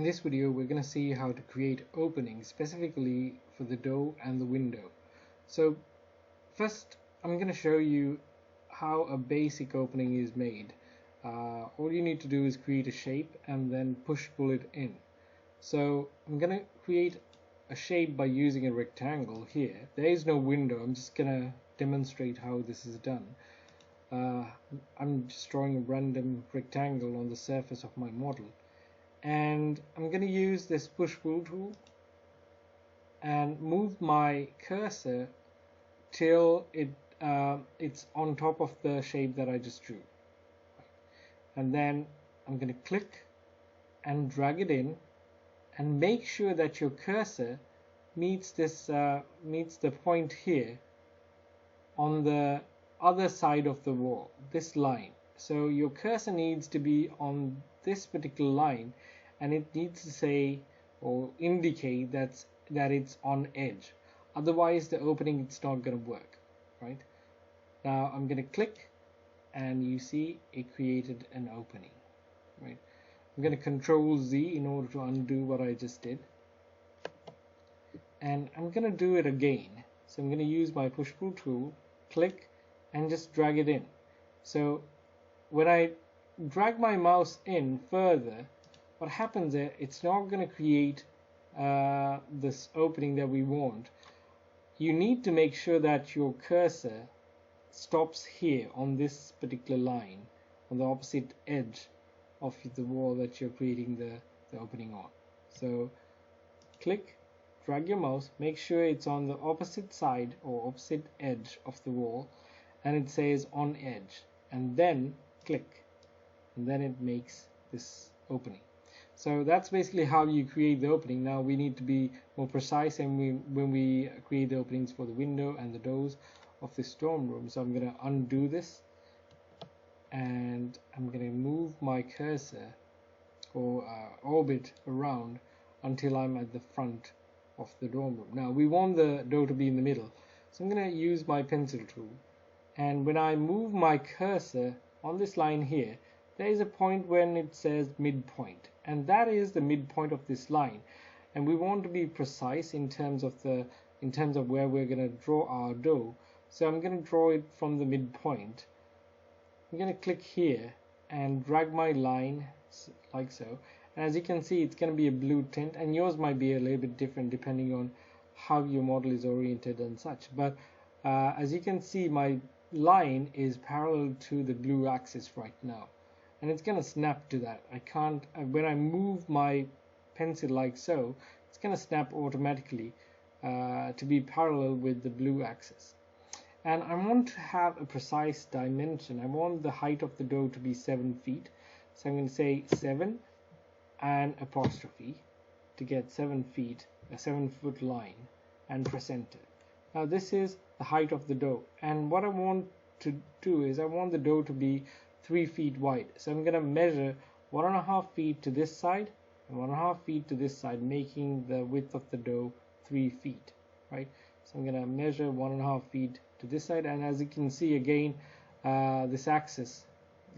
In this video we're going to see how to create openings specifically for the door and the window. So first I'm going to show you how a basic opening is made. All you need to do is create a shape and then push pull it in. So I'm going to create a shape by using a rectangle here. There is no window. I'm just going to demonstrate how this is done. I'm just drawing a random rectangle on the surface of my model, and I'm going to use this push pull tool and move my cursor till it's on top of the shape that I just drew, and then I'm going to click and drag it in and make sure that your cursor meets the point here on the other side of the wall, this line. So your cursor needs to be on this particular line, and it needs to say or indicate that it's on edge. Otherwise the opening it's not going to work. Right now I'm going to click, and you see it created an opening. Right, I'm going to Control Z in order to undo what I just did, and I'm going to do it again. So I'm going to use my push pull tool, click, and just drag it in. So when I drag my mouse in further, what happens is it's not going to create this opening that we want. You need to make sure that your cursor stops here on this particular line, on the opposite edge of the wall that you're creating the opening on. So click, drag your mouse, make sure it's on the opposite side or opposite edge of the wall, and it says on edge, and then click, and then it makes this opening. So that's basically how you create the opening. Now we need to be more precise, and when we create the openings for the window and the doors of the storm room. So I'm going to undo this, and I'm going to move my cursor or orbit around until I'm at the front of the dorm room. Now we want the door to be in the middle, so I'm going to use my pencil tool, and when I move my cursor on this line here, there is a point when it says midpoint, and that is the midpoint of this line, and we want to be precise in terms of where we're going to draw our door. So I'm going to draw it from the midpoint. I'm going to click here and drag my line like so, and as you can see it's going to be a blue tint, and yours might be a little bit different depending on how your model is oriented and such, but as you can see my line is parallel to the blue axis right now, and it's going to snap to that. I can't, when I move my pencil like so, it's going to snap automatically to be parallel with the blue axis. And I want to have a precise dimension. I want the height of the door to be 7 feet, so I'm going to say 7 and apostrophe to get 7 feet, a 7-foot line, and press enter. Now this is the height of the door, and what I want to do is I want the door to be 3 feet wide. So I'm going to measure 1.5 feet to this side and 1.5 feet to this side, making the width of the door 3 feet. Right, so I'm going to measure 1.5 feet to this side, and as you can see again, this axis,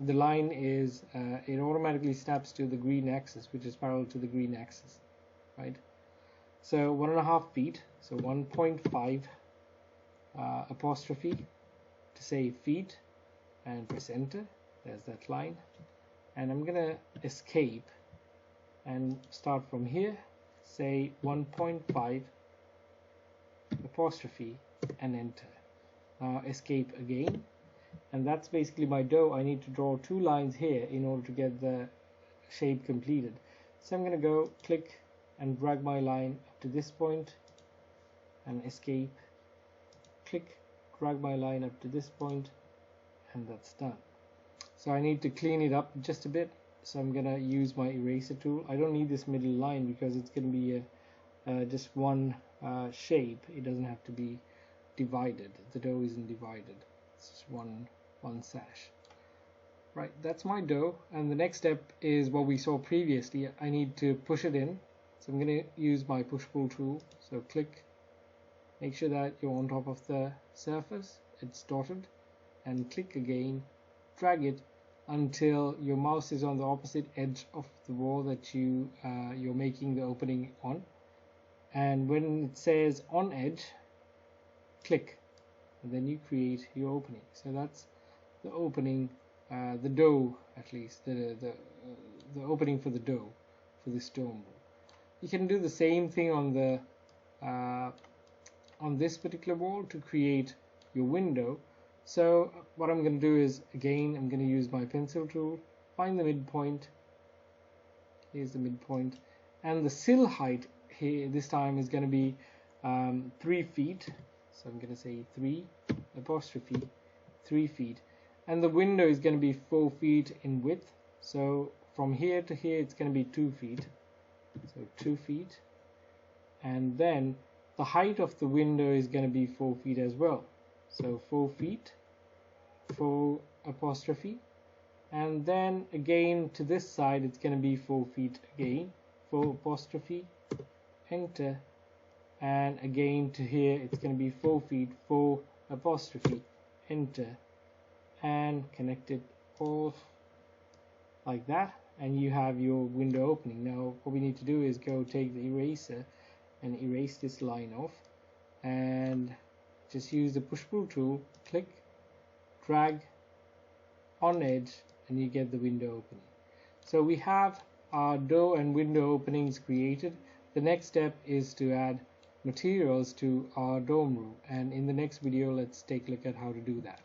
the line is it automatically snaps to the green axis, which is parallel to the green axis. Right, so 1.5 feet, so 1.5 apostrophe to say feet, and press enter. There's that line, and I'm gonna escape and start from here, say 1.5 apostrophe and enter. Now escape again, and that's basically my door. I need to draw 2 lines here in order to get the shape completed. So I'm going to go click and drag my line up to this point and escape, click, drag my line up to this point, and that's done. So I need to clean it up just a bit, so I'm going to use my eraser tool. I don't need this middle line because it's going to be just one shape. It doesn't have to be divided. The door isn't divided. It's just one sash. Right, that's my door, and the next step is what we saw previously. I need to push it in, so I'm going to use my push pull tool. So click, make sure that you're on top of the surface, it's dotted, and click again, drag it, until your mouse is on the opposite edge of the wall that you're making the opening on, and when it says on edge, click, and then you create your opening. So that's the opening, the dough, at least the opening for the dough, for this dome. You can do the same thing on the on this particular wall to create your window. So what I'm going to do is, again, I'm going to use my pencil tool, find the midpoint. Here's the midpoint, and the sill height here this time is going to be 3 feet. So I'm going to say 3 apostrophe 3 feet, and the window is going to be 4 feet in width. So from here to here it's going to be 2 feet. So 2 feet, and then the height of the window is going to be 4 feet as well. So 4 feet, 4 apostrophe, and then again to this side it's going to be 4 feet again, 4 apostrophe, enter, and again to here it's going to be 4 feet, 4 apostrophe, enter, and connect it all like that, and you have your window opening. Now what we need to do is go take the eraser and erase this line off, and just use the push pull tool, click, drag on edge, and you get the window opening. So we have our door and window openings created. The next step is to add materials to our dome roof, and in the next video let's take a look at how to do that.